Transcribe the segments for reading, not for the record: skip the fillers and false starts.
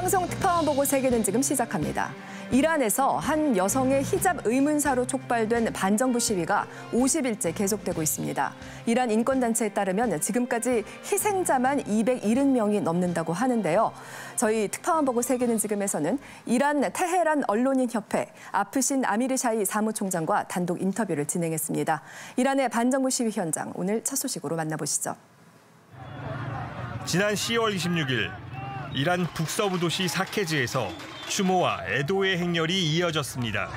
방송 특파원 보고 세계는 지금 시작합니다. 이란에서 한 여성의 히잡 의문사로 촉발된 반정부 시위가 50일째 계속되고 있습니다. 이란 인권단체에 따르면 지금까지 희생자만 270명이 넘는다고 하는데요. 저희 특파원 보고 세계는 지금에서는 이란 테헤란 언론인협회 아프신 아미르샤이 사무총장과 단독 인터뷰를 진행했습니다. 이란의 반정부 시위 현장, 오늘 첫 소식으로 만나보시죠. 지난 10월 26일 이란 북서부 도시 사케즈에서 추모와 애도의 행렬이 이어졌습니다.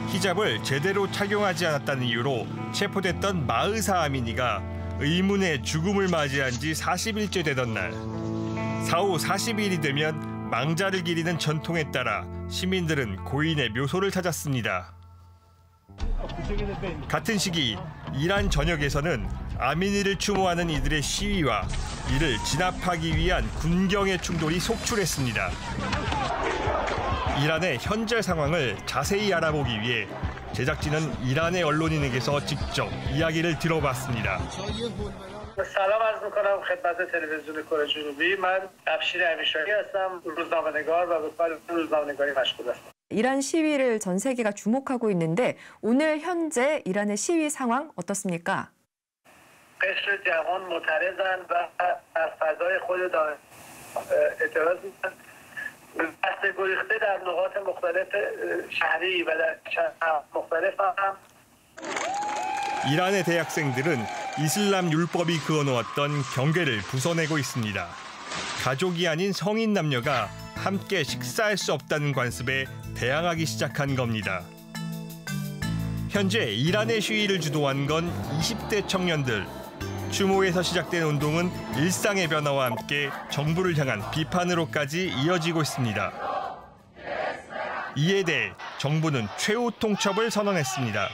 히잡을 제대로 착용하지 않았다는 이유로 체포됐던 마흐사 아미니가 의문의 죽음을 맞이한 지 40일째 되던 날, 사후 40일이 되면 망자를 기리는 전통에 따라 시민들은 고인의 묘소를 찾았습니다. 같은 시기 이란 전역에서는 아미니를 추모하는 이들의 시위와 이를 진압하기 위한 군경의 충돌이 속출했습니다. 이란의 현재 상황을 자세히 알아보기 위해 제작진은 이란의 언론인에게서 직접 이야기를 들어봤습니다. سلام عرض می‌کنم خدمت تلویزیون کره جنوبی. من افشین امیرشاهی هستم. روزنامه‌نگار و به کار روزنامه‌نگاری مشغول هستم. 이란 시위를 전 세계가 주목하고 있는데 오늘 현재 이란의 시위 상황 어떻습니까? قشر جهان معترضن و از فضای خود اعتراض می‌کنن. دست گریخته در نقاط مختلف شهری و در مختلف هم 이란의 대학생들은 이슬람 율법이 그어놓았던 경계를 부숴내고 있습니다. 가족이 아닌 성인 남녀가 함께 식사할 수 없다는 관습에 대항하기 시작한 겁니다. 현재 이란의 시위를 주도한 건 20대 청년들. 추모에서 시작된 운동은 일상의 변화와 함께 정부를 향한 비판으로까지 이어지고 있습니다. 이에 대해 정부는 최후 통첩을 선언했습니다.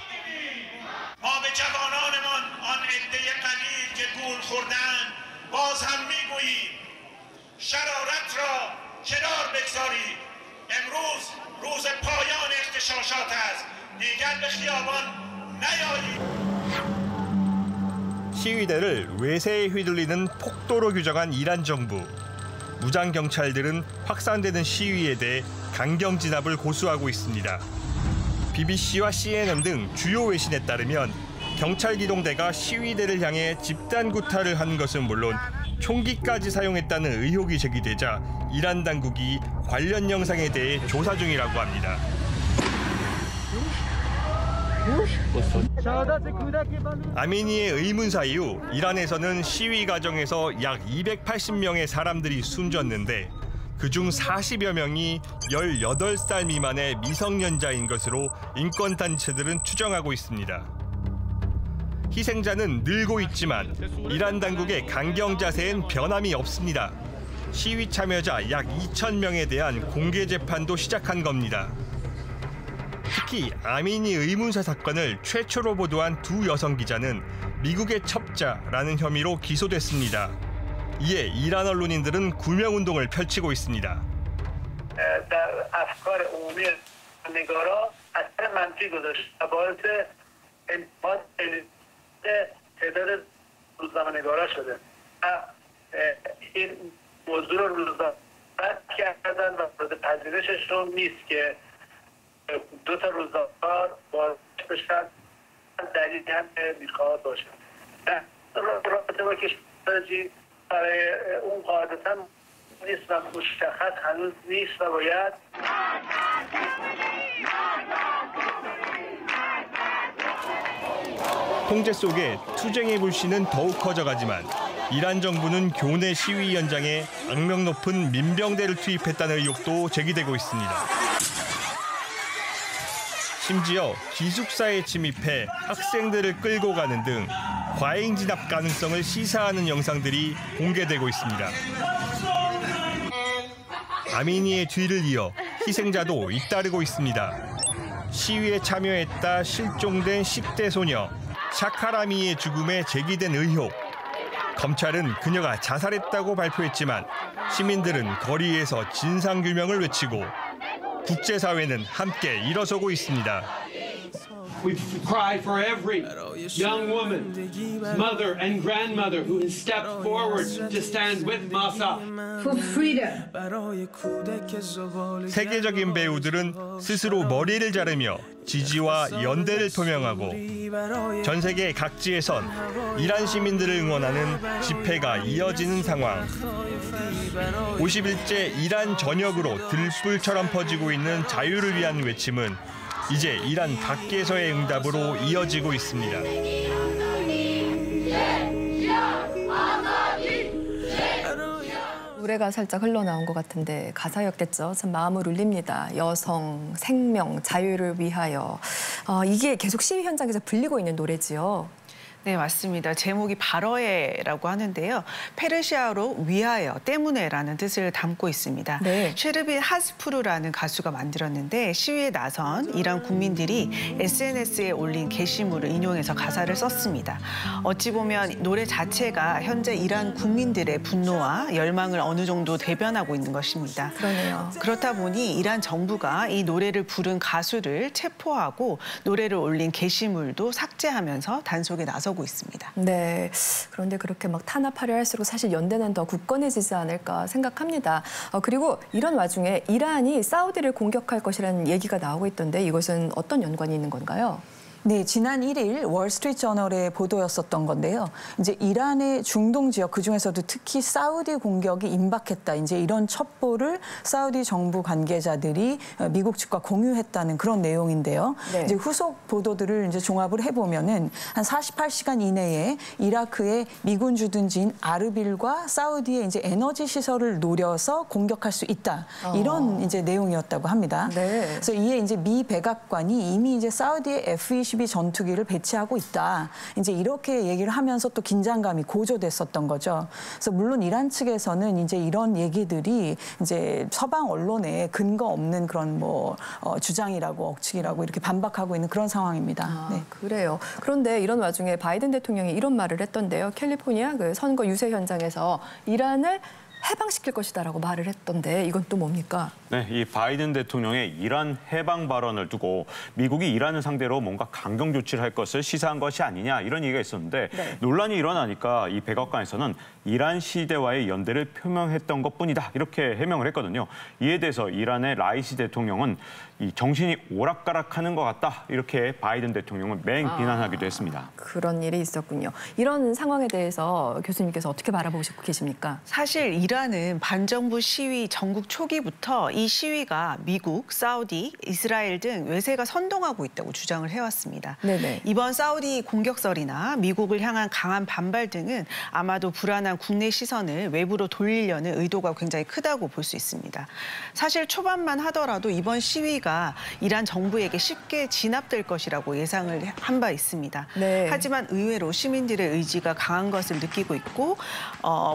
시위대를 외세에 휘둘리는 폭도로 규정한 이란 정부. 무장 경찰들은 확산되는 시위에 대해 강경 진압을 고수하고 있습니다. BBC와 CNN 등 주요 외신에 따르면 경찰 기동대가 시위대를 향해 집단 구타를 한 것은 물론 총기까지 사용했다는 의혹이 제기되자 이란 당국이 관련 영상에 대해 조사 중이라고 합니다. 아미니의 의문사 이후 이란에서는 시위 과정에서 약 280명의 사람들이 숨졌는데 그중 40여 명이 18살 미만의 미성년자인 것으로 인권단체들은 추정하고 있습니다. 희생자는 늘고 있지만 이란 당국의 강경 자세엔 변함이 없습니다. 시위 참여자 약 2,000명에 대한 공개 재판도 시작한 겁니다. 특히 아미니 의문사 사건을 최초로 보도한 두 여성 기자는 미국의 첩자라는 혐의로 기소됐습니다. 이에 이란 언론인들은 구명운동을 펼치고 있습니다. دو تا روزنامه‌نگار باز بشن دلیلی هم میخواد باشه. رابطه با کشورجی برای اون قاعدتا نیست و مشخص هنوز نیست و باید 통제 속에 투쟁의 불씨는 더욱 커져가지만 이란 정부는 교내 시위 현장에 악명 높은 민병대를 투입했다는 의혹도 제기되고 있습니다. 심지어 기숙사에 침입해 학생들을 끌고 가는 등 과잉 진압 가능성을 시사하는 영상들이 공개되고 있습니다. 아미니의 뒤를 이어 희생자도 잇따르고 있습니다. 시위에 참여했다 실종된 10대 소녀 샤카라미의 죽음에 제기된 의혹. 검찰은 그녀가 자살했다고 발표했지만 시민들은 거리에서 진상규명을 외치고 국제사회는 함께 일어서고 있습니다. We cry for every young woman, mother and grandmother who has stepped forward to stand with Mahsa. For freedom. 세계적인 배우들은 스스로 머리를 자르며 지지와 연대를 표명하고 전 세계 각지에선 이란 시민들을 응원하는 집회가 이어지는 상황. 50일째 이란 전역으로 들불처럼 퍼지고 있는 자유를 위한 외침은 이제 이란 밖에서의 응답으로 이어지고 있습니다. 노래가 살짝 흘러나온 것 같은데 가사였겠죠. 참 마음을 울립니다. 여성, 생명, 자유를 위하여. 이게 계속 시위 현장에서 불리고 있는 노래지요. 네, 맞습니다. 제목이 바러에라고 하는데요. 페르시아어로 위하여, 때문에라는 뜻을 담고 있습니다. 네. 쉐르빈 하스푸르라는 가수가 만들었는데 시위에 나선 이란 국민들이 SNS에 올린 게시물을 인용해서 가사를 썼습니다. 어찌 보면 노래 자체가 현재 이란 국민들의 분노와 열망을 어느 정도 대변하고 있는 것입니다. 그러네요. 그렇다 보니 이란 정부가 이 노래를 부른 가수를 체포하고 노래를 올린 게시물도 삭제하면서 단속에 나서고 있습니다. 네, 그런데 그렇게 막 탄압하려 할수록 사실 연대는 더 굳건해지지 않을까 생각합니다. 그리고 이런 와중에 이란이 사우디를 공격할 것이라는 얘기가 나오고 있던데 이것은 어떤 연관이 있는 건가요? 네, 지난 1일 월스트리트저널의 보도였었던 건데요. 이제 이란의 중동 지역 그중에서도 특히 사우디 공격이 임박했다. 이제 이런 첩보를 사우디 정부 관계자들이 미국 측과 공유했다는 그런 내용인데요. 네. 이제 후속 보도들을 이제 종합을 해보면은 한 48시간 이내에 이라크의 미군 주둔지인 아르빌과 사우디의 이제 에너지 시설을 노려서 공격할 수 있다. 이런 이제 내용이었다고 합니다. 네. 그래서 이에 이제 미 백악관이 이미 이제 사우디의 F-22 전투기를 배치하고 있다. 이제 이렇게 얘기를 하면서 또 긴장감이 고조됐었던 거죠. 그래서 물론 이란 측에서는 이제 이런 얘기들이 이제 서방 언론에 근거 없는 그런 주장이라고 억측이라고 이렇게 반박하고 있는 그런 상황입니다. 네. 그래요. 그런데 이런 와중에 바이든 대통령이 이런 말을 했던데요. 캘리포니아 그 선거 유세 현장에서 이란을 해방시킬 것이다라고 말을 했던데 이건 또 뭡니까? 네, 이 바이든 대통령의 이란 해방 발언을 두고 미국이 이란을 상대로 뭔가 강경 조치를 할 것을 시사한 것이 아니냐 이런 얘기가 있었는데 네. 논란이 일어나니까 이 백악관에서는 이란 시대와의 연대를 표명했던 것뿐이다 이렇게 해명을 했거든요. 이에 대해서 이란의 라이시 대통령은 이 정신이 오락가락하는 것 같다 이렇게 바이든 대통령을 맹 비난하기도 했습니다. 그런 일이 있었군요. 이런 상황에 대해서 교수님께서 어떻게 바라보고 계십니까? 사실 이란은 반정부 시위 전국 초기부터 이 시위가 미국, 사우디, 이스라엘 등 외세가 선동하고 있다고 주장을 해왔습니다. 네네. 이번 사우디 공격설이나 미국을 향한 강한 반발 등은 아마도 불안한 국내 시선을 외부로 돌리려는 의도가 굉장히 크다고 볼 수 있습니다. 사실 초반만 하더라도 이번 시위가 이란 정부에게 쉽게 진압될 것이라고 예상을 한 바 있습니다. 네. 하지만 의외로 시민들의 의지가 강한 것을 느끼고 있고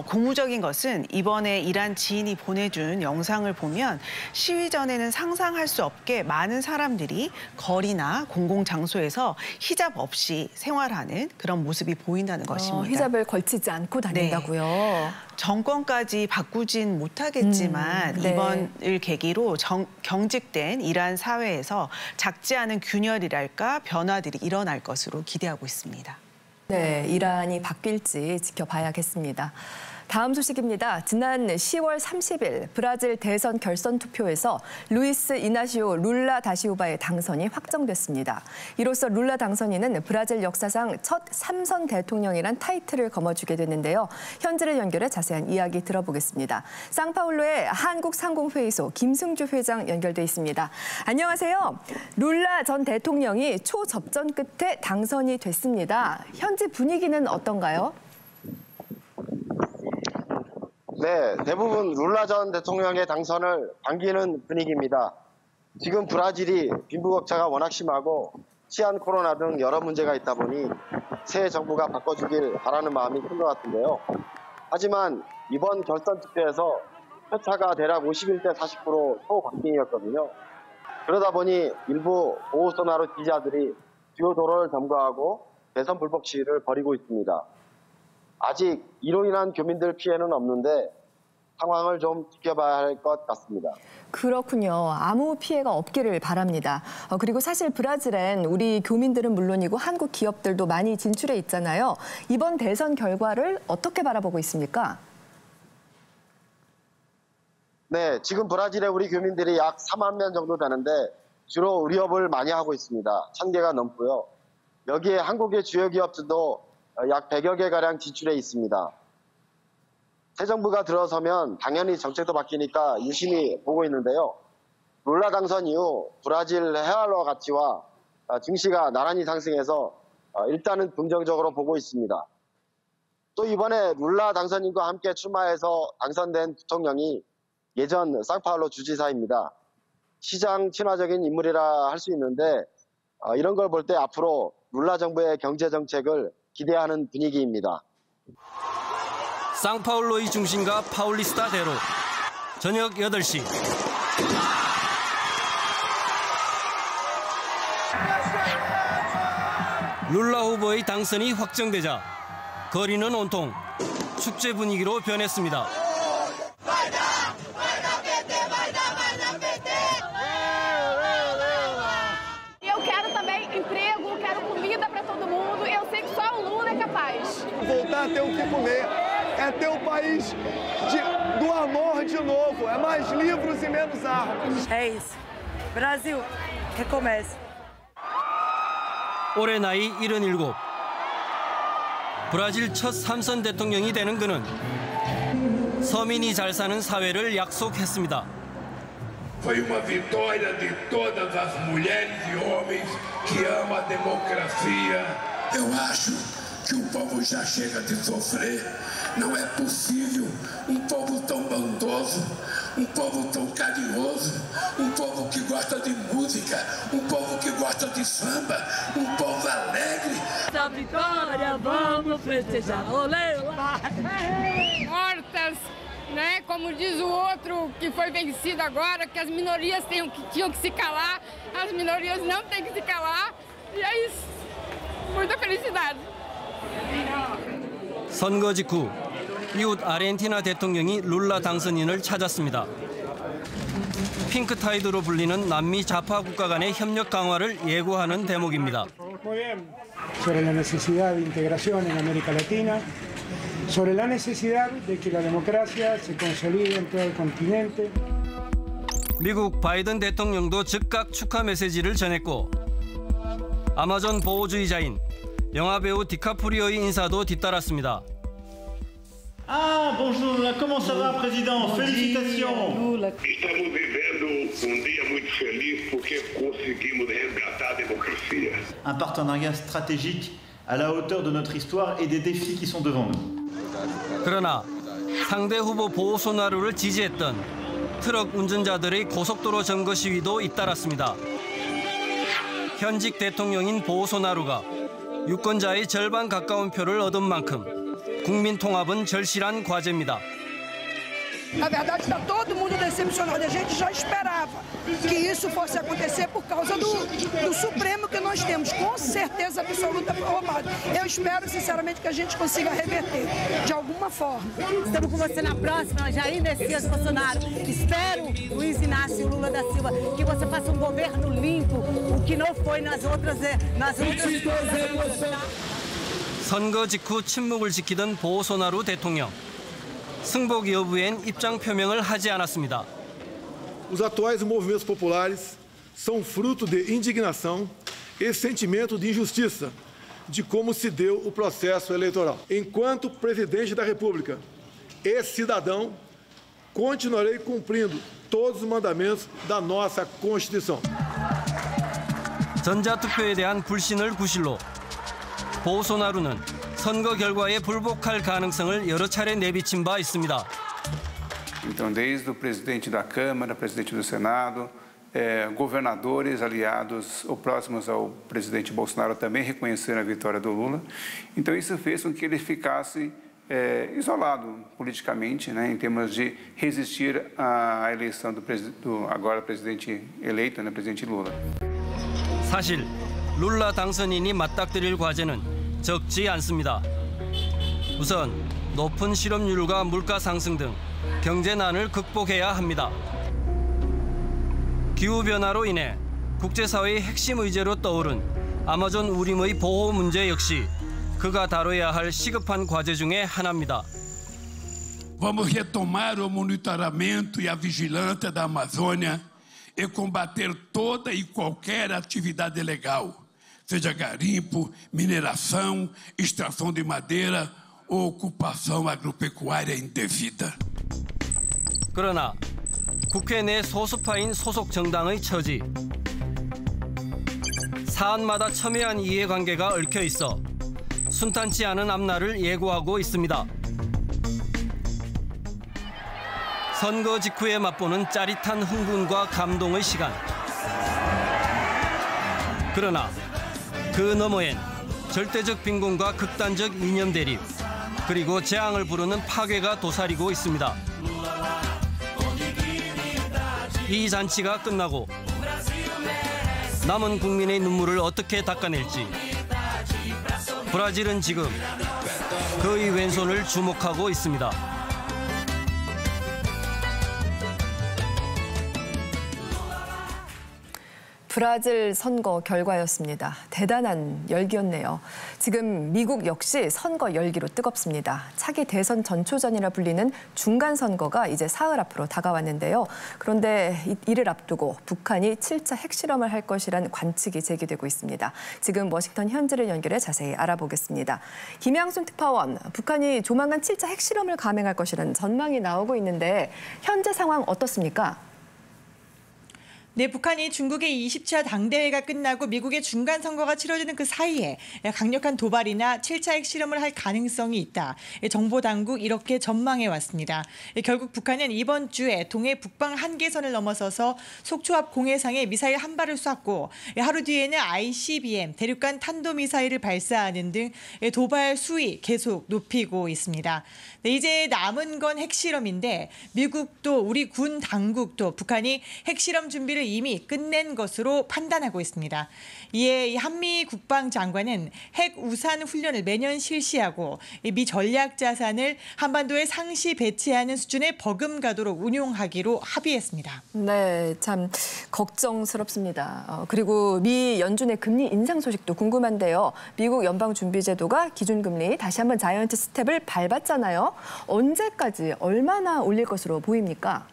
고무적인 것은 이번에 이란 지인이 보내준 영상을 보면 시위 전에는 상상할 수 없게 많은 사람들이 거리나 공공장소에서 히잡 없이 생활하는 그런 모습이 보인다는 것입니다. 히잡을 걸치지 않고 다닌다고요? 네. 정권까지 바꾸진 못하겠지만 네. 이번을 계기로 경직된 이란 사회에서 작지 않은 균열이랄까 변화들이 일어날 것으로 기대하고 있습니다. 네, 이란이 바뀔지 지켜봐야겠습니다. 다음 소식입니다. 지난 10월 30일 브라질 대선 결선 투표에서 루이스 이나시오 룰라 다시오바의 당선이 확정됐습니다. 이로써 룰라 당선인은 브라질 역사상 첫 3선 대통령이란 타이틀을 거머쥐게 됐는데요. 현지를 연결해 자세한 이야기 들어보겠습니다. 상파울루의 한국상공회의소 김승주 회장 연결돼 있습니다. 안녕하세요. 룰라 전 대통령이 초접전 끝에 당선이 됐습니다. 현지 분위기는 어떤가요? 네, 대부분 룰라 전 대통령의 당선을 반기는 분위기입니다. 지금 브라질이 빈부격차가 워낙 심하고 치안 코로나 등 여러 문제가 있다 보니 새 정부가 바꿔주길 바라는 마음이 큰 것 같은데요. 하지만 이번 결선 투표에서 표차가 대략 51대 40% 초박빙이었거든요. 그러다 보니 일부 보호소나루 지지자들이 주요 도로를 점거하고 대선 불복 시위를 벌이고 있습니다. 아직 이로 인한 교민들 피해는 없는데 상황을 좀 지켜봐야 할 것 같습니다. 그렇군요. 아무 피해가 없기를 바랍니다. 그리고 사실 브라질엔 우리 교민들은 물론이고 한국 기업들도 많이 진출해 있잖아요. 이번 대선 결과를 어떻게 바라보고 있습니까? 네, 지금 브라질에 우리 교민들이 약 4만 명 정도 되는데 주로 의료업을 많이 하고 있습니다. 1,000개가 넘고요. 여기에 한국의 주요 기업들도 약 100여 개가량 진출해 있습니다. 새 정부가 들어서면 당연히 정책도 바뀌니까 유심히 보고 있는데요. 룰라 당선 이후 브라질 헤알러 가치와 증시가 나란히 상승해서 일단은 긍정적으로 보고 있습니다. 또 이번에 룰라 당선인과 함께 출마해서 당선된 대통령이 예전 상파울로 주지사입니다. 시장 친화적인 인물이라 할 수 있는데 이런 걸 볼 때 앞으로 룰라 정부의 경제 정책을 기대하는 분위기입니다. 상파울로의 중심가 파울리스타 대로 저녁 8시. 룰라 후보의 당선이 확정되자 거리는 온통 축제 분위기로 변했습니다. Eu quero também emprego, quero comida para todo mundo. Eu sei que só o Lula é capaz. Voltar a ter o que comer, é ter o país do amor de novo. É mais livros e menos armas. É isso. Brasil, recomece. 올해 나이 77. 브라질 첫 3선 대통령이 되는 그는 서민이 잘 사는 사회를 약속했습니다. Foi uma vitória de todas as mulheres e homens que amam a democracia. Eu acho que o povo já chega de sofrer. Não é possível um povo tão bondoso, um povo tão carinhoso, um povo que gosta de música, um povo que gosta de samba, um povo alegre. Essa vitória vamos festejar. Olê, olá. Mortas, né? Como diz o outro que foi vencido agora, que as minorias tinham que se calar, as minorias não têm que se calar. E é isso. Muita felicidade. 선거 직후 이웃 아르헨티나 대통령이 룰라 당선인을 찾았습니다. 핑크타이드로 불리는 남미 좌파 국가 간의 협력 강화를 예고하는 대목입니다. Sobre la necesidad de integración en América Latina, sobre la necesidad de que la democracia se consolide en todo el continente. 미국 바이든 대통령도 즉각 축하 메시지를 전했고 아마존 보호주의자인 영화배우 디카프리오의 인사도 뒤따랐습니다. Ah, bonjour, comment ça va, président? Félicitations. Estamos vivendo dia muito feliz porque conseguimos resgatar a democracia. Un partenariat stratégique à la hauteur de notre histoire et des défis qui sont devant nous. 그러나 상대 후보 보소나루를 지지했던 트럭 운전자들의 고속도로 점거 시위도 잇따랐습니다. 현직 대통령인 보소나루가 유권자의 절반 가까운 표를 얻은 만큼 국민 통합은 절실한 과제입니다. Na verdade, está todo mundo decepcionado. A gente já esperava que isso fosse acontecer por causa do Supremo que nós temos. Com certeza absoluta foi roubado. Eu espero, sinceramente, que a gente consiga reverter de alguma forma. Estamos com você na próxima, Jair Messias Bolsonaro. Espero, Luiz Inácio Lula da Silva, que você faça um governo limpo, o que não foi nas outras 선거 직후 침묵을 지키던 보소나루 대통령. 승복 여부엔 입장 표명을 하지 않았습니다. Os atuais movimentos populares são fruto de indignação e sentimento de injustiça de como se deu o processo eleitoral. Enquanto presidente da República e cidadão, continuarei cumprindo todos os mandamentos da nossa Constituição. 전자투표에 대한 불신을 구실로 보소나루는 선거 결과에 불복할 가능성을 여러 차례 내비친 바 있습니다. Então, desde o presidente da Câmara, presidente do Senado, governadores aliados ou próximos ao presidente Bolsonaro também reconheceram a vitória do Lula. Então, isso fez com que ele ficasse isolado politicamente, né, em termos de resistir à eleição do agora presidente eleito, né, presidente Lula. 사실 룰라 당선인이 맞닥뜨릴 과제는 적지 않습니다. 우선 높은 실업률과 물가 상승 등 경제난을 극복해야 합니다. 기후변화로 인해 국제사회의 핵심 의제로 떠오른 아마존 우림의 보호 문제 역시 그가 다뤄야 할 시급한 과제 중에 하나입니다. Vamos retomar o monitoramento e a vigilância da Amazônia e combater toda e qualquer atividade ilegal, seja garimpo, mineração, extração de madeira ou ocupação agropecuária indevida. 그러나 국회 내 소수파인 소속 정당의 처지, 사안마다 첨예한 이해관계가 얽혀 있어 순탄치 않은 앞날을 예고하고 있습니다. 선거 직후에 맛보는 짜릿한 흥분과 감동의 시간. 그러나 그 너머엔 절대적 빈곤과 극단적 이념 대립, 그리고 재앙을 부르는 파괴가 도사리고 있습니다. 이 잔치가 끝나고 남은 국민의 눈물을 어떻게 닦아낼지 브라질은 지금 그의 왼손을 주목하고 있습니다. 브라질 선거 결과였습니다. 대단한 열기였네요. 지금 미국 역시 선거 열기로 뜨겁습니다. 차기 대선 전초전이라 불리는 중간선거가 이제 사흘 앞으로 다가왔는데요. 그런데 이를 앞두고 북한이 7차 핵실험을 할 것이란 관측이 제기되고 있습니다. 지금 워싱턴 현지를 연결해 자세히 알아보겠습니다. 김양순 특파원, 북한이 조만간 7차 핵실험을 감행할 것이라는 전망이 나오고 있는데 현재 상황 어떻습니까? 네, 북한이 중국의 20차 당대회가 끝나고 미국의 중간선거가 치러지는 그 사이에 강력한 도발이나 7차 핵실험을 할 가능성이 있다. 정보당국 이렇게 전망해 왔습니다. 결국 북한은 이번 주에 동해 북방 한계선을 넘어서서 속초 앞 공해상에 미사일 한 발을 쐈고 하루 뒤에는 ICBM 대륙간 탄도미사일을 발사하는 등 도발 수위 계속 높이고 있습니다. 네, 이제 남은 건 핵실험인데 미국도 우리 군 당국도 북한이 핵실험 준비를 이미 끝낸 것으로 판단하고 있습니다. 이에 한미 국방장관은 핵 우산 훈련을 매년 실시하고 미 전략 자산을 한반도에 상시 배치하는 수준의 버금가도록 운용하기로 합의했습니다. 네, 참 걱정스럽습니다. 그리고 미 연준의 금리 인상 소식도 궁금한데요. 미국 연방준비제도가 기준금리 다시 한번 자이언트 스텝을 밟았잖아요. 언제까지 얼마나 올릴 것으로 보입니까?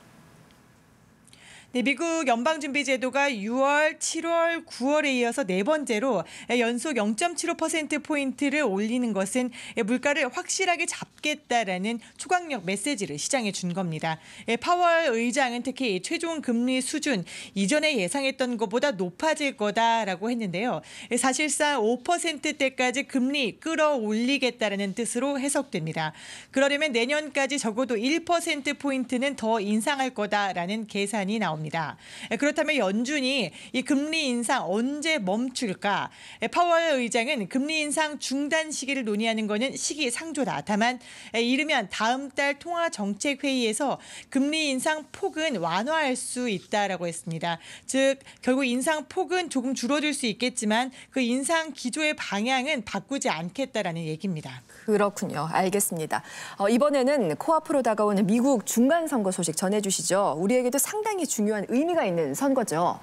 네, 미국 연방준비제도가 6월, 7월, 9월에 이어서 네 번째로 연속 0.75%포인트를 올리는 것은 물가를 확실하게 잡겠다라는 초강력 메시지를 시장에 준 겁니다. 파월 의장은 특히 최종 금리 수준 이전에 예상했던 것보다 높아질 거다라고 했는데요. 사실상 5%대까지 금리 끌어올리겠다라는 뜻으로 해석됩니다. 그러려면 내년까지 적어도 1%포인트는 더 인상할 거다라는 계산이 나옵니다. 그렇다면 연준이 이 금리 인상 언제 멈출까? 파월 의장은 금리 인상 중단 시기를 논의하는 것은 시기상조다. 다만 이르면 다음 달 통화정책회의에서 금리 인상 폭은 완화할 수 있다라고 했습니다. 즉 결국 인상 폭은 조금 줄어들 수 있겠지만 그 인상 기조의 방향은 바꾸지 않겠다라는 얘기입니다. 그렇군요. 알겠습니다. 이번에는 코앞으로 다가오는 미국 중간선거 소식 전해주시죠. 우리에게도 상당히 중요한 의미가 있는 선거죠.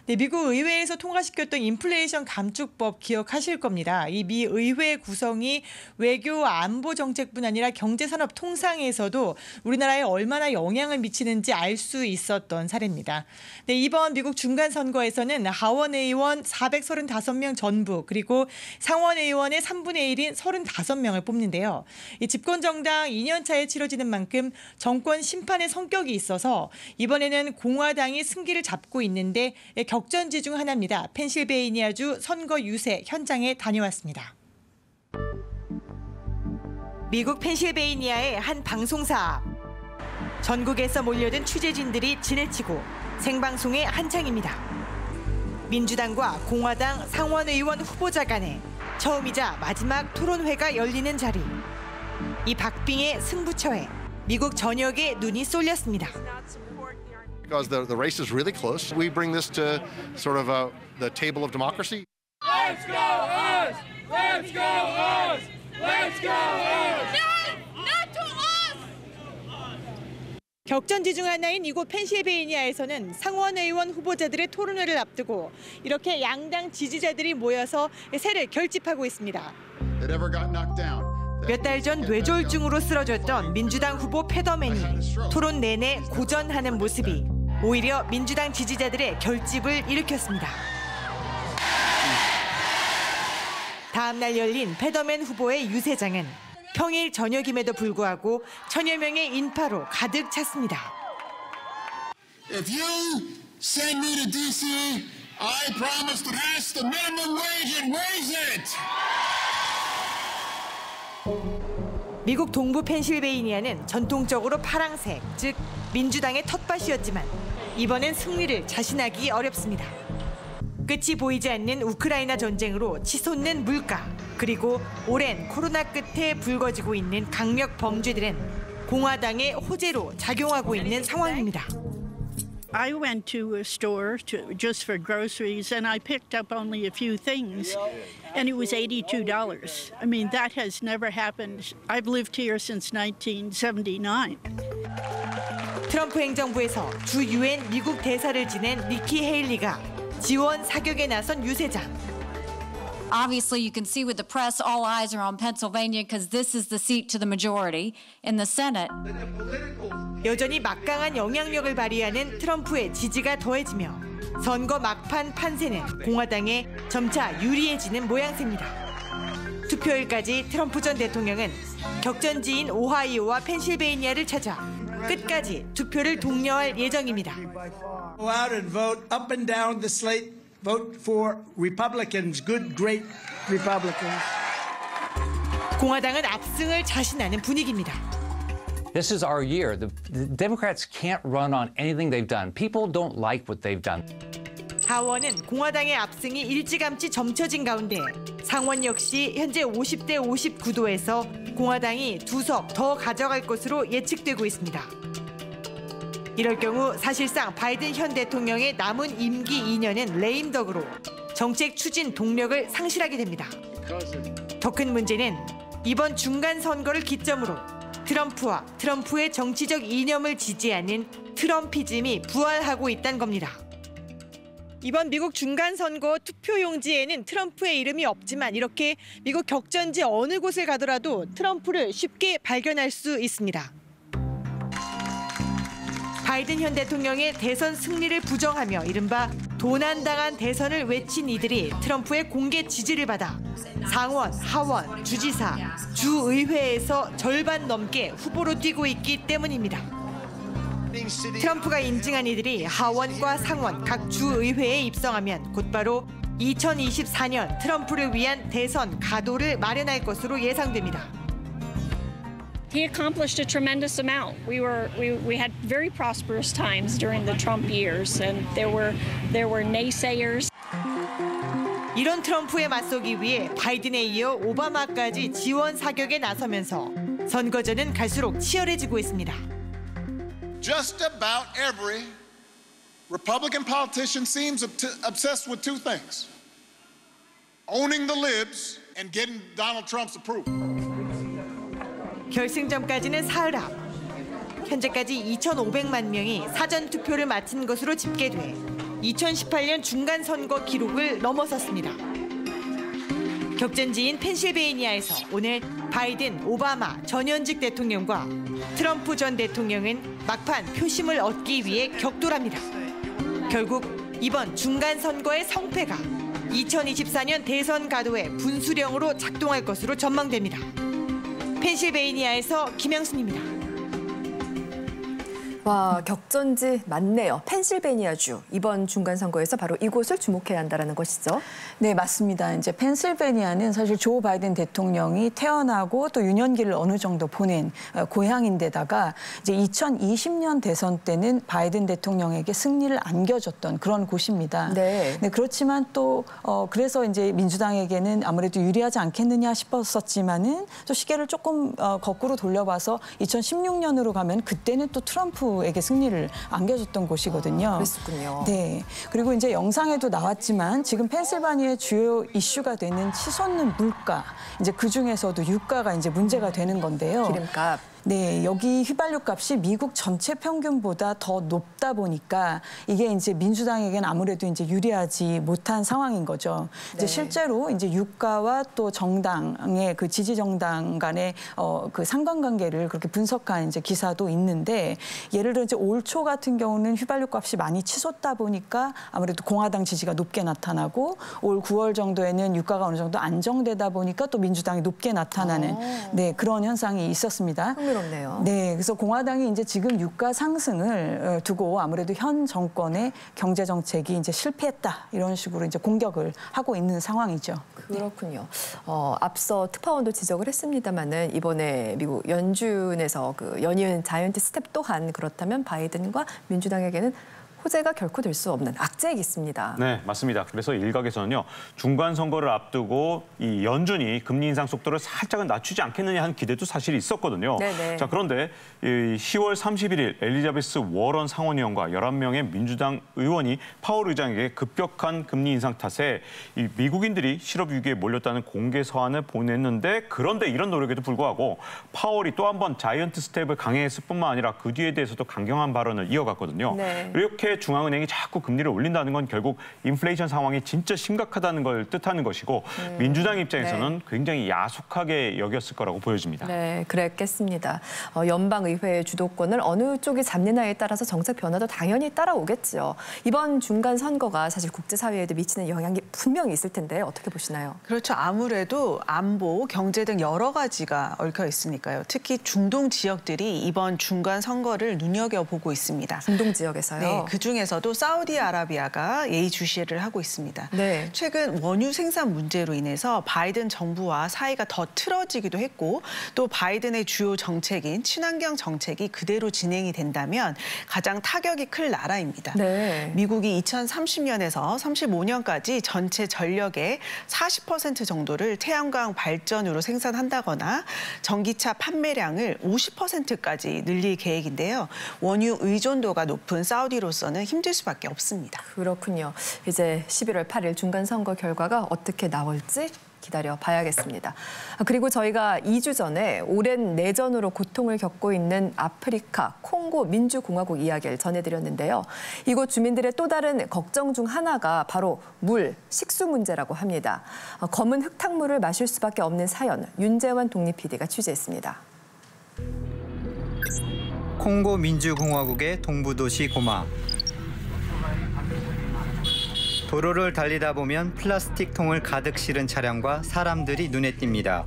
네, 미국 의회에서 통과시켰던 인플레이션 감축법 기억하실 겁니다. 이 미 의회 구성이 외교 안보 정책뿐 아니라 경제산업 통상에서도 우리나라에 얼마나 영향을 미치는지 알 수 있었던 사례입니다. 네, 이번 미국 중간선거에서는 하원 의원 435명 전부 그리고 상원 의원의 3분의 1인 35명을 뽑는데요. 이 집권정당 2년 차에 치러지는 만큼 정권 심판의 성격이 있어서 이번에는 공화당이 승기를 잡고 있는데 격전지 중 하나입니다. 펜실베이니아주 선거 유세 현장에 다녀왔습니다. 미국 펜실베이니아의 한 방송사. 전국에서 몰려든 취재진들이 지내치고 생방송에 한창입니다. 민주당과 공화당 상원의원 후보자 간에 처음이자 마지막 토론회가 열리는 자리. 이 박빙의 승부처에 미국 전역에 눈이 쏠렸습니다. Because the race is really close. We bring this to sort of the table of democracy. Let's go us! Let's go us! Let's 격전지 중 하나인 이곳 펜실베이니아에서는 상원 의원 후보자들의 토론회를 앞두고 이렇게 양당 지지자들이 모여서 새를 결집하고 있습니다. 몇 달 전 뇌졸중으로 쓰러졌던 민주당 후보 페더맨이 토론 내내 고전하는 모습이 오히려 민주당 지지자들의 결집을 일으켰습니다. 다음 날 열린 페더맨 후보의 유세장은 평일 저녁임에도 불구하고 천여 명의 인파로 가득 찼습니다. If you send me to DC, I promise to pass the minimum wage and raise it. 미국 동부 펜실베이니아는 전통적으로 파랑색, 즉 민주당의 텃밭이었지만 이번엔 승리를 자신하기 어렵습니다. 끝이 보이지 않는 우크라이나 전쟁으로 치솟는 물가, 그리고 오랜 코로나 끝에 불거지고 있는 강력 범죄들은 공화당의 호재로 작용하고 있는 상황입니다. I went to a store just for groceries and I picked up only a few things and it was $82. I mean, that has never happened. I've lived here since 1979. 트럼프 행정부에서 주 유엔 미국 대사를 지낸 니키 헤일리가 지원 사격에 나선 유세장. Obviously, you can see with the press, all eyes are on Pennsylvania because this is the seat to the majority in the Senate. 여전히 막강한 영향력을 발휘하는 트럼프의 지지가 더해지며 선거 막판 판세는 공화당에 점차 유리해지는 모양새입니다. 투표일까지 트럼프 전 대통령은 격전지인 오하이오와 펜실베이니아를 찾아 끝까지 투표를 독려할 예정입니다. Go out and vote up and down the slate. Vote for Republicans, good, great Republicans. 공화당은 압승을 자신하는 분위기입니다. This is our year. The Democrats can't run on anything they've done. People don't like what they've done. 하원은 공화당의 압승이 일찌감치 점쳐진 가운데 상원 역시 현재 50대 59도에서 공화당이 2석 더 가져갈 것으로 예측되고 있습니다. 이럴 경우 사실상 바이든 현 대통령의 남은 임기 2년은 레임덕으로 정책 추진 동력을 상실하게 됩니다. 더 큰 문제는 이번 중간 선거를 기점으로 트럼프와 트럼프의 정치적 이념을 지지하는 트럼피즘이 부활하고 있다는 겁니다. 이번 미국 중간선거 투표용지에는 트럼프의 이름이 없지만 이렇게 미국 격전지 어느 곳을 가더라도 트럼프를 쉽게 발견할 수 있습니다. 바이든 현 대통령의 대선 승리를 부정하며 이른바 도난당한 대선을 외친 이들이 트럼프의 공개 지지를 받아 상원, 하원, 주지사, 주의회에서 절반 넘게 후보로 뛰고 있기 때문입니다. 트럼프가 인증한 이들이 하원과 상원, 각 주의회에 입성하면 곧바로 2024년 트럼프를 위한 대선 가도를 마련할 것으로 예상됩니다. He accomplished a tremendous amount. We had very prosperous times during the Trump years, and there were naysayers. 이런 트럼프에 맞서기 위해 바이든에 이어 오바마까지 지원 사격에 나서면서 선거전은 갈수록 치열해지고 있습니다. Just about every Republican politician seems obsessed with two things: owning the libs and getting Donald Trump's approval. 결승전까지는 사흘 앞. 현재까지 2,500만 명이 사전투표를 마친 것으로 집계돼 2018년 중간선거 기록을 넘어섰습니다. 격전지인 펜실베이니아에서 오늘 바이든, 오바마 전현직 대통령과 트럼프 전 대통령은 막판 표심을 얻기 위해 격돌합니다. 결국 이번 중간선거의 성패가 2024년 대선 가도의 분수령으로 작동할 것으로 전망됩니다. 펜실베이니아에서 김영순입니다. 와, 격전지 맞네요. 펜실베이니아주. 이번 중간선거에서 바로 이곳을 주목해야 한다는 것이죠. 네, 맞습니다. 이제 펜실베이니아는 사실 조 바이든 대통령이 태어나고 또 유년기를 어느 정도 보낸 고향인데다가 이제 2020년 대선 때는 바이든 대통령에게 승리를 안겨줬던 그런 곳입니다. 네. 네, 그렇지만 또 그래서 이제 민주당에게는 아무래도 유리하지 않겠느냐 싶었었지만은 또 시계를 조금 거꾸로 돌려봐서 2016년으로 가면 그때는 또 트럼프 민주에게 승리를 안겨줬던 곳이거든요. 그랬었군요. 네. 그리고 이제 영상에도 나왔지만 지금 펜실바니아의 주요 이슈가 되는 치솟는 물가, 이제 그 중에서도 유가가 이제 문제가 되는 건데요. 기름값. 네, 여기 휘발유 값이 미국 전체 평균보다 더 높다 보니까 이게 이제 민주당에게는 아무래도 이제 유리하지 못한 상황인 거죠. 이제 실제로 이제 유가와 또 정당의 그 지지 정당 간의 그 상관관계를 그렇게 분석한 이제 기사도 있는데, 예를 들어 이제 올 초 같은 경우는 휘발유 값이 많이 치솟다 보니까 아무래도 공화당 지지가 높게 나타나고, 올 9월 정도에는 유가가 어느 정도 안정되다 보니까 또 민주당이 높게 나타나는 네, 그런 현상이 있었습니다. 흥미롭네요. 네, 그래서 공화당이 이제 지금 유가 상승을 두고 아무래도 현 정권의 경제 정책이 이제 실패했다, 이런 식으로 이제 공격을 하고 있는 상황이죠. 그렇군요. 앞서 특파원도 지적을 했습니다만은 이번에 미국 연준에서 그 연이은 자이언트 스텝 또한 그렇다면 바이든과 민주당에게는 호재가 결코 될 수 없는 악재가 있습니다. 네, 맞습니다. 그래서 일각에서는요, 중간 선거를 앞두고 이 연준이 금리 인상 속도를 살짝은 낮추지 않겠느냐 하는 기대도 사실 있었거든요. 네네. 자, 그런데 10월 31일 엘리자베스 워런 상원의원과 11명의 민주당 의원이 파월 의장에게 급격한 금리 인상 탓에 이 미국인들이 실업 위기에 몰렸다는 공개 서한을 보냈는데, 그런데 이런 노력에도 불구하고 파월이 또 한 번 자이언트 스텝을 강행했을 뿐만 아니라 그 뒤에 대해서도 강경한 발언을 이어갔거든요. 네. 이렇게 중앙은행이 자꾸 금리를 올린다는 건 결국 인플레이션 상황이 진짜 심각하다는 걸 뜻하는 것이고, 민주당 입장에서는 굉장히 야속하게 여겼을 거라고 보여집니다. 네, 그랬겠습니다. 연방의회의 주도권을 어느 쪽이 잡느냐에 따라서 정책 변화도 당연히 따라오겠죠. 이번 중간 선거가 사실 국제사회에도 미치는 영향이 분명히 있을 텐데 어떻게 보시나요? 그렇죠. 아무래도 안보, 경제 등 여러 가지가 얽혀 있으니까요. 특히 중동 지역들이 이번 중간 선거를 눈여겨보고 있습니다. 중동 지역에서요? 네, 그중에서도 사우디아라비아가 예의주시를 하고 있습니다. 네. 최근 원유 생산 문제로 인해서 바이든 정부와 사이가 더 틀어지기도 했고, 또 바이든의 주요 정책인 친환경 정책이 그대로 진행이 된다면 가장 타격이 클 나라입니다. 네. 미국이 2030년에서 35년까지 전체 전력의 40% 정도를 태양광 발전으로 생산한다거나 전기차 판매량을 50%까지 늘릴 계획인데요. 원유 의존도가 높은 사우디로서는 힘들 수밖에 없습니다. 그렇군요. 이제 11월 8일 중간 선거 결과가 어떻게 나올지 기다려 봐야겠습니다. 그리고 저희가 2주 전에 오랜 내전으로 고통을 겪고 있는 아프리카 콩고 민주공화국 이야기를 전해드렸는데요. 이곳 주민들의 또 다른 걱정 중 하나가 바로 물, 식수 문제라고 합니다. 검은 흙탕물을 마실 수밖에 없는 사연, 윤재환 독립 PD가 취재했습니다. 콩고 민주공화국의 동부도시 고마. 도로를 달리다 보면 플라스틱 통을 가득 실은 차량과 사람들이 눈에 띕니다.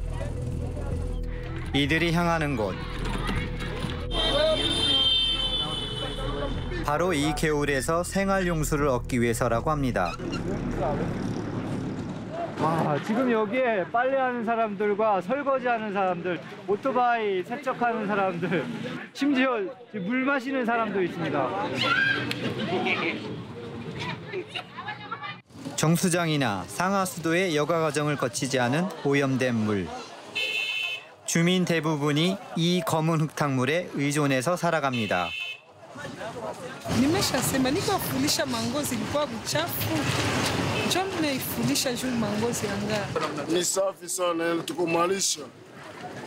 이들이 향하는 곳. 바로 이 개울에서 생활용수를 얻기 위해서라고 합니다. 지금 여기에 빨래하는 사람들과 설거지하는 사람들, 오토바이 세척하는 사람들, 심지어 물 마시는 사람도 있습니다. 정수장이나 상하수도의 여가 과정을 거치지 않은 오염된 물. 주민 대부분이 이 검은 흙탕물에 의존해서 살아갑니다. Nimeshasema nikafulisha mangozi ilikuwa buchafu. Njoo nimeifulisha juu mangozi yangaa. Ni safi sana, inatukumalisha.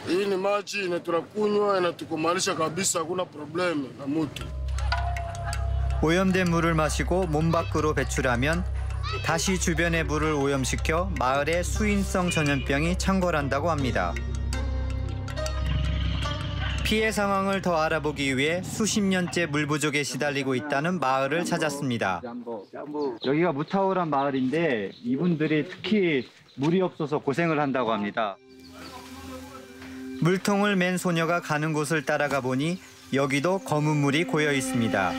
Hii ni maji na tunakunywa, inatukumalisha kabisa, hakuna problemu na mtu. 오염된 물을 마시고 몸 밖으로 배출하면 다시 주변의 물을 오염시켜 마을에 수인성 전염병이 창궐한다고 합니다. 피해 상황을 더 알아보기 위해 수십 년째 물 부족에 시달리고 있다는 마을을 찾았습니다. 여기가 무타오란 마을인데 이분들이 특히 물이 없어서 고생을 한다고 합니다. 물통을 맨 소녀가 가는 곳을 따라가 보니 여기도 검은 물이 고여 있습니다.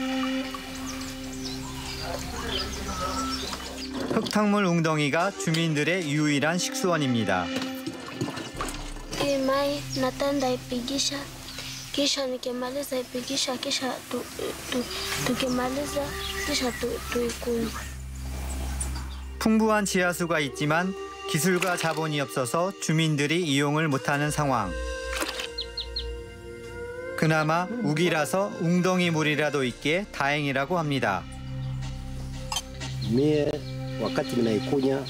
흙탕물 웅덩이가 주민들의 유일한 식수원입니다. kisha nikimaliza ipigisha kisha tukimaliza kisha tuikunywa. 풍부한 지하수가 있지만 기술과 자본이 없어서 주민들이 이용을 못하는 상황. 그나마 우기라서 웅덩이 물이라도 있기에 다행이라고 합니다. Mie wakati ninaikunya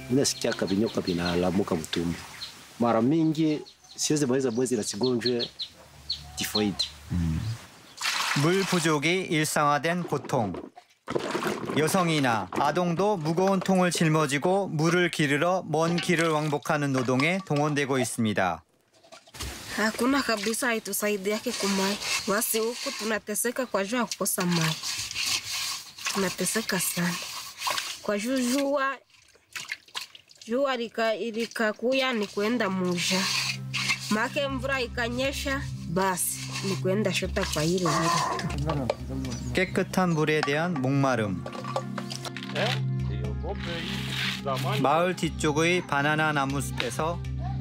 ninasikiaka vinyoka vinalamuka mtumbo. Mara mingi siwezi maliza mwezi na sigonjwe tifoidi. 물 부족이 일상화된 고통. 여성이나 아동도 무거운 통을 짊어지고 물을 기르러 먼 길을 왕복하는 노동에 동원되고 있습니다. Hakuna kabisa haitusaidia kumai. Basi huku tunateseka kwa jua kukosa mai. Tunateseka sana. Kwa jua likakuya ni kwenda muja. Make mvura ikanyesha basi ni kwenda shota kwa ile tu. 깨끗한 물에 대한 목마름. 마을 뒤쪽의 바나나 나무 숲에서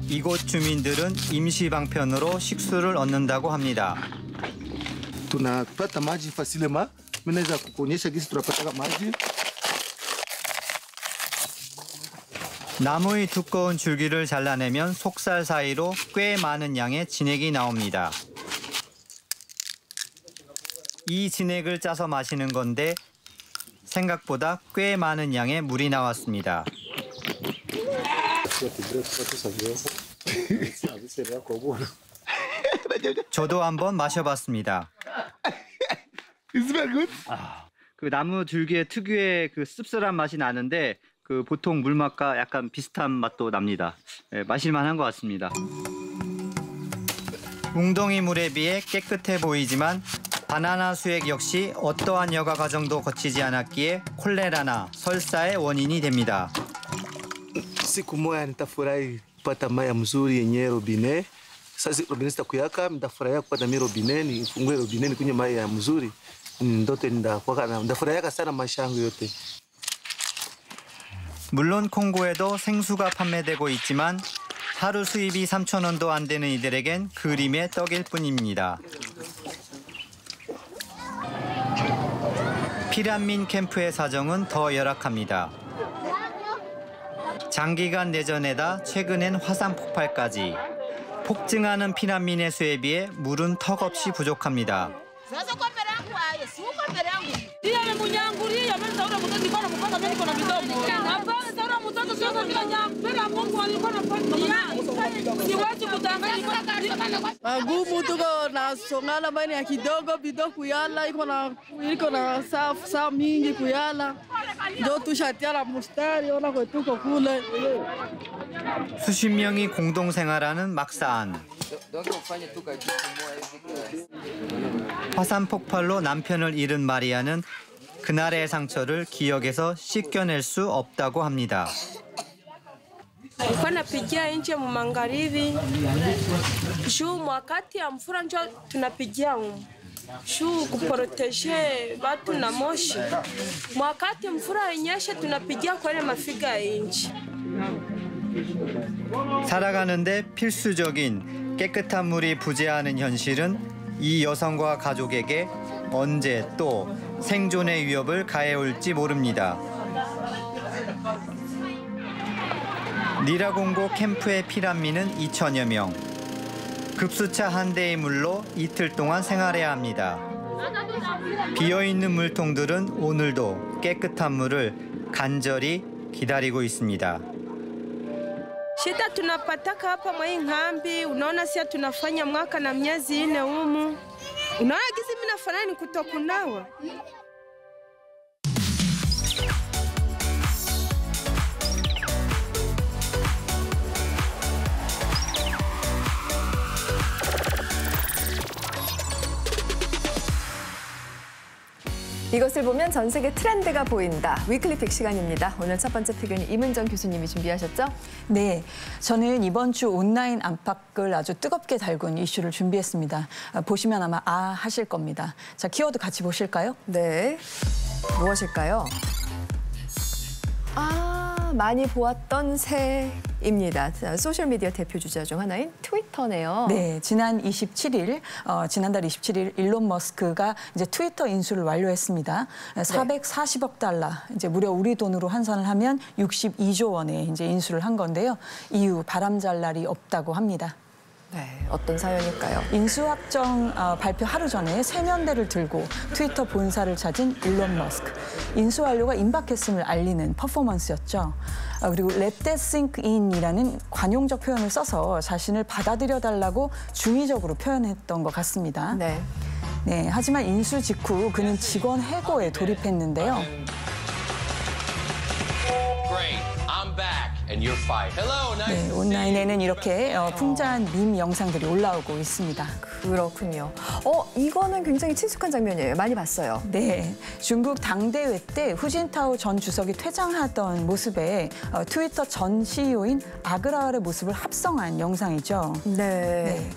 이곳 주민들은 임시 방편으로 식수를 얻는다고 합니다. Tunapata maji fasilema. Mimi naweza kukuonyesha jinsi tunapata maji. 나무의 두꺼운 줄기를 잘라내면 속살 사이로 꽤 많은 양의 진액이 나옵니다. 이 진액을 짜서 마시는 건데 생각보다 꽤 많은 양의 물이 나왔습니다. 저도 한번 마셔봤습니다. 그 나무 줄기의 특유의 그 씁쓸한 맛이 나는데 그 보통 물맛과 약간 비슷한 맛도 납니다. 마실만한 것 같습니다. 웅덩이 물에 비해 깨끗해 보이지만 바나나 수액 역시 어떠한 여과 과정도 거치지 않았기에 콜레라나 설사의 원인이 됩니다. Siku moja nitafurahi kupata maji mzuri yenye robine. Sasa robine sitakuyaka, nitafurahia kupata maji robine, nifungue robine nikunywe maji ya mzuri. Ndote nitafurahia sana maisha yangu yote. 물론 콩고에도 생수가 판매되고 있지만 하루 수입이 3,000원도 안 되는 이들에겐 그림의 떡일 뿐입니다. 피란민 캠프의 사정은 더 열악합니다. 장기간 내전에다 최근엔 화산 폭발까지 폭증하는 피난민의 수에 비해 물은 턱없이 부족합니다. Magumu tuko nasongana bani ya kidogo bido kuyala iko na saa mingi kuyala ndo tushatiana mustari ona kwetuko kule. 수십 명이 공동생활하는 막사안. 화산 폭발로 남편을 잃은 마리아는 그날의 상처를 기억에서 씻겨낼 수 없다고 합니다. Nilikuwa napigia nje magharibi. Juu wakati ya mvua ndio tunapigia juu kuproteje watu na moshi. Wakati mvua inyesha tunapigia kwa ile mafiga nje. 살아가는데 필수적인 깨끗한 물이 부재하는 현실은 이 여성과 가족에게 언제 또 생존의 위협을 가해올지 모릅니다. 니라공고 캠프의 피란민은 2,000여 명. 급수차 한 대의 물로 이틀 동안 생활해야 합니다. 비어있는 물통들은 오늘도 깨끗한 물을 간절히 기다리고 있습니다. Shida tunapataka hapa mwa hii nkambi, unaona sisi tunafanya mwaka na miezi 4 humu. Unaona gizi mimi nafanya ni kutokunawa. 이것을 보면 전 세계 트렌드가 보인다. 위클리 픽 시간입니다. 오늘 첫 번째 픽은 임은정 교수님이 준비하셨죠? 네, 저는 이번 주 온라인 안팎을 아주 뜨겁게 달군 이슈를 준비했습니다. 보시면 아마 하실 겁니다. 자, 키워드 같이 보실까요? 네, 무엇일까요? 많이 보았던 새입니다. 소셜미디어 대표 주자 중 하나인 트위터네요. 네, 지난달 27일 일론 머스크가 이제 트위터 인수를 완료했습니다. 440억 달러, 이제 무려 우리 돈으로 환산을 하면 62조 원에 이제 인수를 한 건데요. 이유 바람잘 날이 없다고 합니다. 네, 어떤 사연일까요? 인수확정 발표 하루 전에 세면대를 들고 트위터 본사를 찾은 일론 머스크. 인수 완료가 임박했음을 알리는 퍼포먼스였죠. 그리고 Let that sink in이라는 관용적 표현을 써서 자신을 받아들여달라고 중의적으로 표현했던 것 같습니다. 네. 네, 하지만 인수 직후 그는 직원 해고에 돌입했는데요. 네, 온라인에는 이렇게 풍자한 밈 영상들이 올라오고 있습니다. 그렇군요. 이거는 굉장히 친숙한 장면이에요. 많이 봤어요. 네, 중국 당대회 때 후진타오 전 주석이 퇴장하던 모습에 트위터 전 CEO인 아그라왈의 모습을 합성한 영상이죠. 네.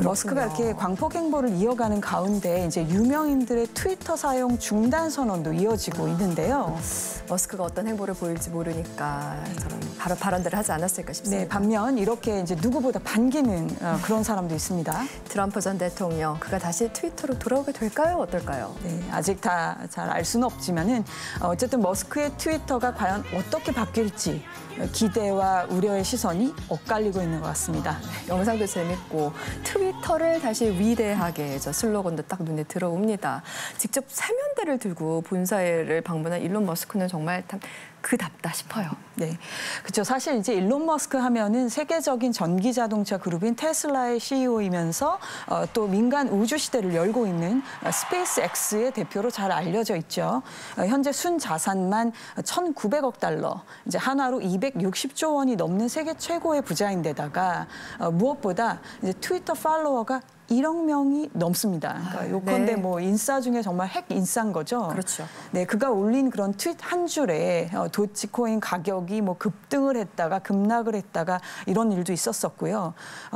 머스크가 이렇게 광폭 행보를 이어가는 가운데 이제 유명인들의 트위터 사용 중단 선언도 이어지고 있는데요. 머스크가 어떤 행보를 보일지 모르니까 저런 바로 발언들을 하지 않았을까 싶습니다. 네, 반면 이렇게 이제 누구보다 반기는 그런 사람도 있습니다. 트럼프 전 대통령, 그가 다시 트위터로 돌아오게 될까요? 어떨까요? 네, 아직 다 잘 알 수는 없지만은 어쨌든 머스크의 트위터가 과연 어떻게 바뀔지 기대와 우려의 시선이 엇갈리고 있는 것 같습니다. 영상도 재밌고 트위터를 다시 위대하게 저 슬로건도 딱 눈에 들어옵니다. 직접 세면대를 들고 본사를 방문한 일론 머스크는 정말 그답다 싶어요. 네, 그렇죠. 사실 이제 일론 머스크 하면은 세계적인 전기 자동차 그룹인 테슬라의 CEO이면서 또 민간 우주 시대를 열고 있는 스페이스X의 대표로 잘 알려져 있죠. 현재 순 자산만 1,900억 달러, 이제 한화로 260조 원이 넘는 세계 최고의 부자인데다가 무엇보다 이제 트위터 팔로워가 1억 명이 넘습니다. 그러니까 요컨대 네. 뭐 인싸 중에 정말 핵 인싸인 거죠. 그렇죠. 네, 그가 올린 그런 트윗 한 줄에 도치코인 가격이 뭐 급등을 했다가 급락을 했다가 이런 일도 있었었고요.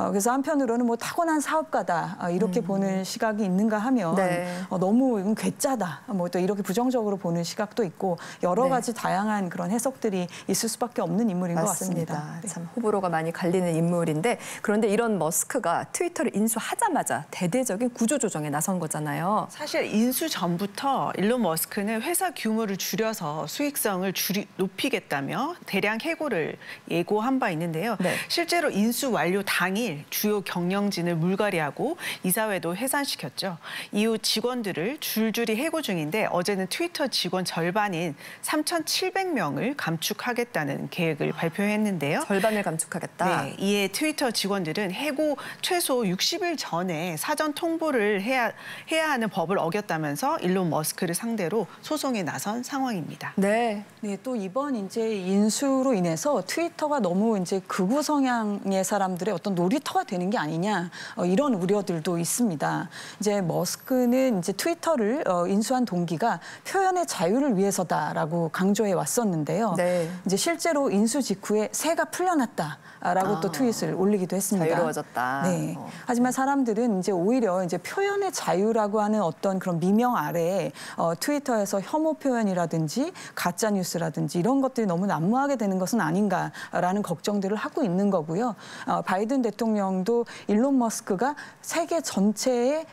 그래서 한편으로는 뭐 타고난 사업가다 이렇게 보는 시각이 있는가 하면 네. 너무 이건 괴짜다 뭐 또 이렇게 부정적으로 보는 시각도 있고 여러 가지 다양한 그런 해석들이 있을 수밖에 없는 인물인 것 같습니다. 네. 참 호불호가 많이 갈리는 인물인데 그런데 이런 머스크가 트위터를 인수하자마자 대대적인 구조조정에 나선 거잖아요. 사실 인수 전부터 일론 머스크는 회사 규모를 줄여서 수익성을 높이겠다며 대량 해고를 예고한 바 있는데요. 네. 실제로 인수 완료 당일 주요 경영진을 물갈이하고 이사회도 해산시켰죠. 이후 직원들을 줄줄이 해고 중인데 어제는 트위터 직원 절반인 3,700명을 감축하겠다는 계획을 발표했는데요. 절반을 감축하겠다. 네, 이에 트위터 직원들은 해고 최소 60일 전에 사전 통보를 해야 하는 법을 어겼다면서 일론 머스크를 상대로 소송에 나선 상황입니다. 네, 또 이번 이제 인수로 인해서 트위터가 너무 이제 극우 성향의 사람들의 어떤 놀이터가 되는 게 아니냐 이런 우려들도 있습니다. 이제 머스크는 이제 트위터를 인수한 동기가 표현의 자유를 위해서다라고 강조해 왔었는데요. 네. 이제 실제로 인수 직후에 새가 풀려났다라고 또 트윗을 올리기도 했습니다. 자유로워졌다. 네. 하지만 사람들은 이제 오히려 이제 표현의 자유라고 하는 어떤 그런 미명 아래에 트위터에서 혐오 표현이라든지 가짜 뉴스라든지 이런 것들이 너무 난무하게 되는 것은 아닌가라는 걱정들을 하고 있는 거고요. 바이든 대통령도 일론 머스크가 세계 전체에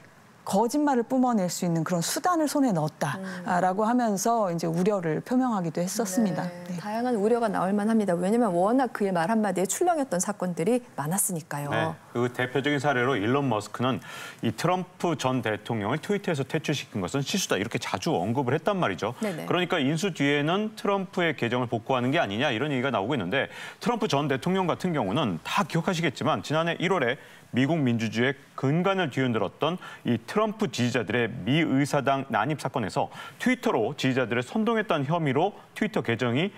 거짓말을 뿜어낼 수 있는 그런 수단을 손에 넣었다라고 하면서 이제 우려를 표명하기도 했었습니다. 네. 다양한 우려가 나올 만합니다. 왜냐하면 워낙 그의 말 한마디에 출렁였던 사건들이 많았으니까요. 네, 그 대표적인 사례로 일론 머스크는 이 트럼프 전 대통령을 트위터에서 퇴출시킨 것은 실수다 이렇게 자주 언급을 했단 말이죠. 네네. 그러니까 인수 뒤에는 트럼프의 계정을 복구하는 게 아니냐 이런 얘기가 나오고 있는데 트럼프 전 대통령 같은 경우는 다 기억하시겠지만 지난해 1월에 미국 민주주의의 근간을 뒤흔들었던 이 트럼프 지지자들의 미 의사당 난입 사건에서 트위터로 지지자들을 선동했다는 혐의로 트위터 계정이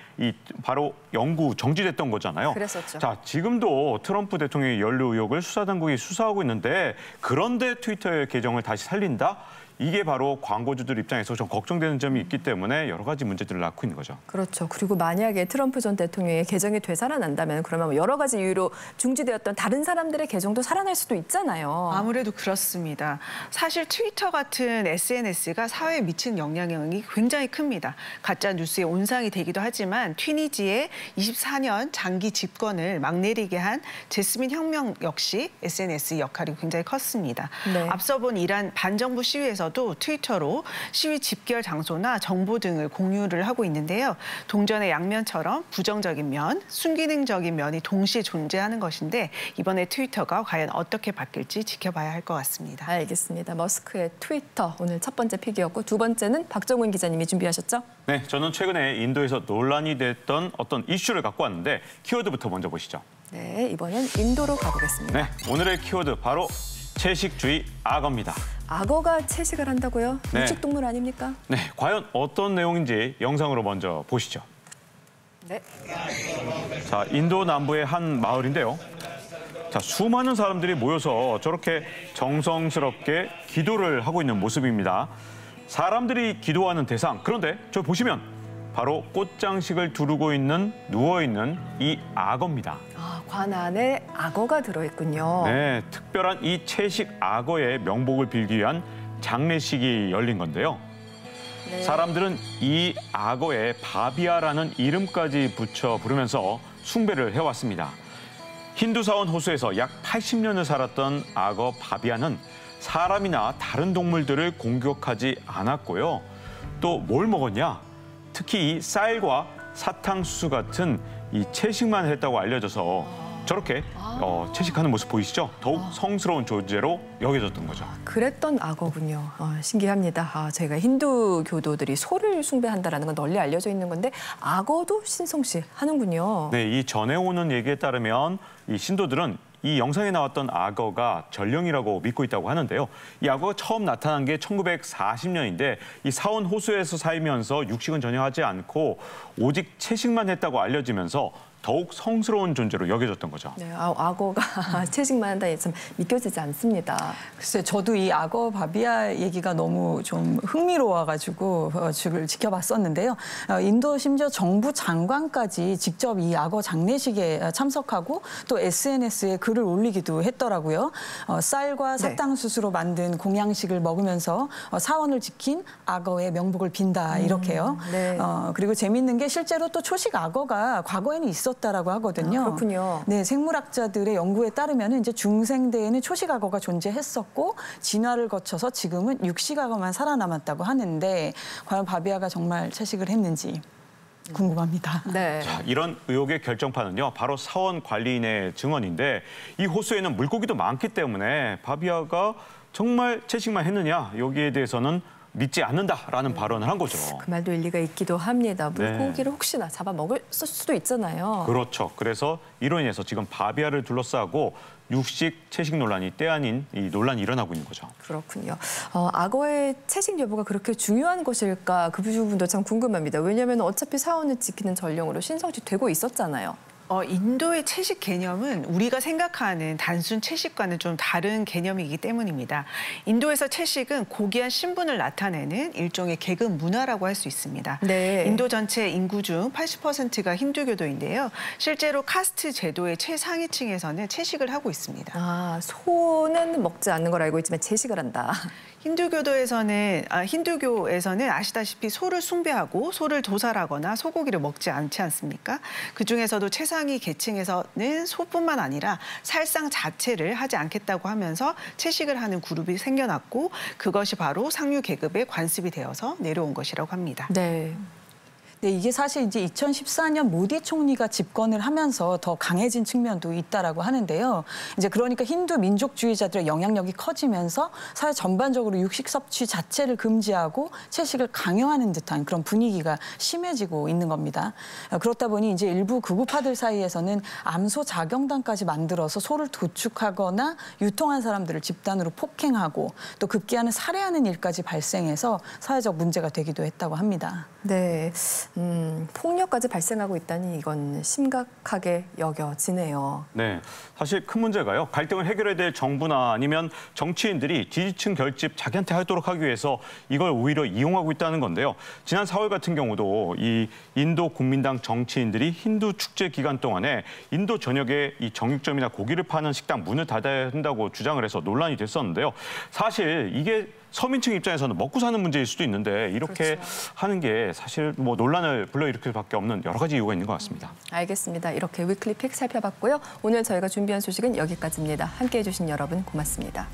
바로 영구 정지됐던 거잖아요. 그랬었죠. 자, 지금도 트럼프 대통령의 연루 의혹을 수사당국이 수사하고 있는데 그런데 트위터의 계정을 다시 살린다? 이게 바로 광고주들 입장에서 좀 걱정되는 점이 있기 때문에 여러 가지 문제들을 낳고 있는 거죠. 그렇죠. 그리고 만약에 트럼프 전 대통령의 계정이 되살아난다면 그러면 여러 가지 이유로 중지되었던 다른 사람들의 계정도 살아날 수도 있잖아요. 아무래도 그렇습니다. 사실 트위터 같은 SNS가 사회에 미치는 영향력이 굉장히 큽니다. 가짜 뉴스의 온상이 되기도 하지만 튀니지의 24년 장기 집권을 막내리게 한 제스민 혁명 역시 SNS 역할이 굉장히 컸습니다. 네. 앞서 본 이란 반정부 시위에서 시위단체에서도 트위터로 시위 집결 장소나 정보 등을 공유를 하고 있는데요. 동전의 양면처럼 부정적인 면, 순기능적인 면이 동시에 존재하는 것인데 이번에 트위터가 과연 어떻게 바뀔지 지켜봐야 할 것 같습니다. 알겠습니다. 머스크의 트위터 오늘 첫 번째 픽이었고 두 번째는 박정훈 기자님이 준비하셨죠? 네, 저는 최근에 인도에서 논란이 됐던 어떤 이슈를 갖고 왔는데 키워드부터 먼저 보시죠. 네, 이번엔 인도로 가보겠습니다. 네, 오늘의 키워드 바로 채식주의 악어입니다. 악어가 채식을 한다고요? 네. 육식동물 아닙니까? 네, 과연 어떤 내용인지 영상으로 먼저 보시죠. 네. 자, 인도 남부의 한 마을인데요. 자, 수많은 사람들이 모여서 저렇게 정성스럽게 기도를 하고 있는 모습입니다. 사람들이 기도하는 대상, 그런데 저 보시면 바로 꽃장식을 두르고 있는 누워있는 이 악어입니다. 아, 관 안에 악어가 들어있군요. 네, 특별한 이 채식 악어의 명복을 빌기 위한 장례식이 열린 건데요. 네. 사람들은 이 악어에 바비아라는 이름까지 붙여 부르면서 숭배를 해왔습니다. 힌두사원 호수에서 약 80년을 살았던 악어 바비아는 사람이나 다른 동물들을 공격하지 않았고요. 또 뭘 먹었냐? 특히 이 쌀과 사탕수수 같은 이 채식만 했다고 알려져서 저렇게 채식하는 모습 보이시죠? 더욱 성스러운 존재로 여겨졌던 거죠. 그랬던 악어군요. 신기합니다. 저희가 힌두 교도들이 소를 숭배한다는 건 널리 알려져 있는 건데 악어도 신성시 하는군요. 네, 이 전해 오는 얘기에 따르면 이 신도들은 이 영상에 나왔던 악어가 전령이라고 믿고 있다고 하는데요. 이 악어가 처음 나타난 게 1940년인데 이 사원 호수에서 살면서 육식은 전혀 하지 않고 오직 채식만 했다고 알려지면서 더욱 성스러운 존재로 여겨졌던 거죠. 네, 악어가 채식만 한다니 참 믿겨지지 않습니다. 글쎄, 저도 이 악어 바비아 얘기가 너무 좀 흥미로워가지고 를 지켜봤었는데요. 인도 심지어 정부 장관까지 직접 이 악어 장례식에 참석하고 또 SNS에 글을 올리기도 했더라고요. 쌀과 사탕수수로 만든 공양식을 먹으면서 사원을 지킨 악어의 명복을 빈다 이렇게요. 네. 그리고 재밌는 게 실제로 또 초식 악어가 과거에는 있었다라고 하거든요. 그렇군요. 네, 생물학자들의 연구에 따르면 이제 중생대에는 초식 악어가 존재했었고 진화를 거쳐서 지금은 육식 악어만 살아남았다고 하는데 과연 바비아가 정말 채식을 했는지 궁금합니다. 네. 자, 이런 의혹의 결정판은요, 바로 사원 관리인의 증언인데 이 호수에는 물고기도 많기 때문에 바비아가 정말 채식만 했느냐 여기에 대해서는 믿지 않는다라는 발언을 한 거죠. 그 말도 일리가 있기도 합니다. 물고기를 혹시나 잡아먹을 수도 있잖아요. 그렇죠. 그래서 이로 인해서 지금 바비아를 둘러싸고 육식, 채식 논란이 때 아닌 이 논란이 일어나고 있는 거죠. 그렇군요. 악어의 채식 여부가 그렇게 중요한 것일까? 그 부분도 참 궁금합니다. 왜냐하면 어차피 사원을 지키는 전령으로 신성시 되고 있었잖아요. 인도의 채식 개념은 우리가 생각하는 단순 채식과는 좀 다른 개념이기 때문입니다. 인도에서 채식은 고귀한 신분을 나타내는 일종의 계급 문화라고 할 수 있습니다. 네. 인도 전체 인구 중 80%가 힌두교도인데요. 실제로 카스트 제도의 최상위층에서는 채식을 하고 있습니다. 아, 소는 먹지 않는 걸 알고 있지만 채식을 한다. 힌두교에서는 아시다시피 소를 숭배하고 소를 도살하거나 소고기를 먹지 않지 않습니까? 그중에서도 최상위 계층에서는 소뿐만 아니라 살상 자체를 하지 않겠다고 하면서 채식을 하는 그룹이 생겨났고 그것이 바로 상류 계급의 관습이 되어서 내려온 것이라고 합니다. 네. 네, 이게 사실 이제 2014년 모디 총리가 집권을 하면서 더 강해진 측면도 있다라고 하는데요. 이제 그러니까 힌두 민족주의자들의 영향력이 커지면서 사회 전반적으로 육식 섭취 자체를 금지하고 채식을 강요하는 듯한 그런 분위기가 심해지고 있는 겁니다. 그렇다 보니 이제 일부 극우파들 사이에서는 암소 자경단까지 만들어서 소를 도축하거나 유통한 사람들을 집단으로 폭행하고 또 급기야는 살해하는 일까지 발생해서 사회적 문제가 되기도 했다고 합니다. 네. 폭력까지 발생하고 있다니 이건 심각하게 여겨지네요. 네, 사실 큰 문제가요. 갈등을 해결해야 될 정부나 아니면 정치인들이 지지층 결집 자기한테 하도록 하기 위해서 이걸 오히려 이용하고 있다는 건데요. 지난 4월 같은 경우도 이 인도 국민당 정치인들이 힌두 축제 기간 동안에 인도 전역에 이 정육점이나 고기를 파는 식당 문을 닫아야 한다고 주장을 해서 논란이 됐었는데요. 사실 이게 서민층 입장에서는 먹고 사는 문제일 수도 있는데 이렇게 하는 게 사실 뭐 논란을 불러일으킬 수밖에 없는 여러 가지 이유가 있는 것 같습니다. 알겠습니다. 이렇게 위클리 픽 살펴봤고요. 오늘 저희가 준비한 소식은 여기까지입니다. 함께해 주신 여러분 고맙습니다.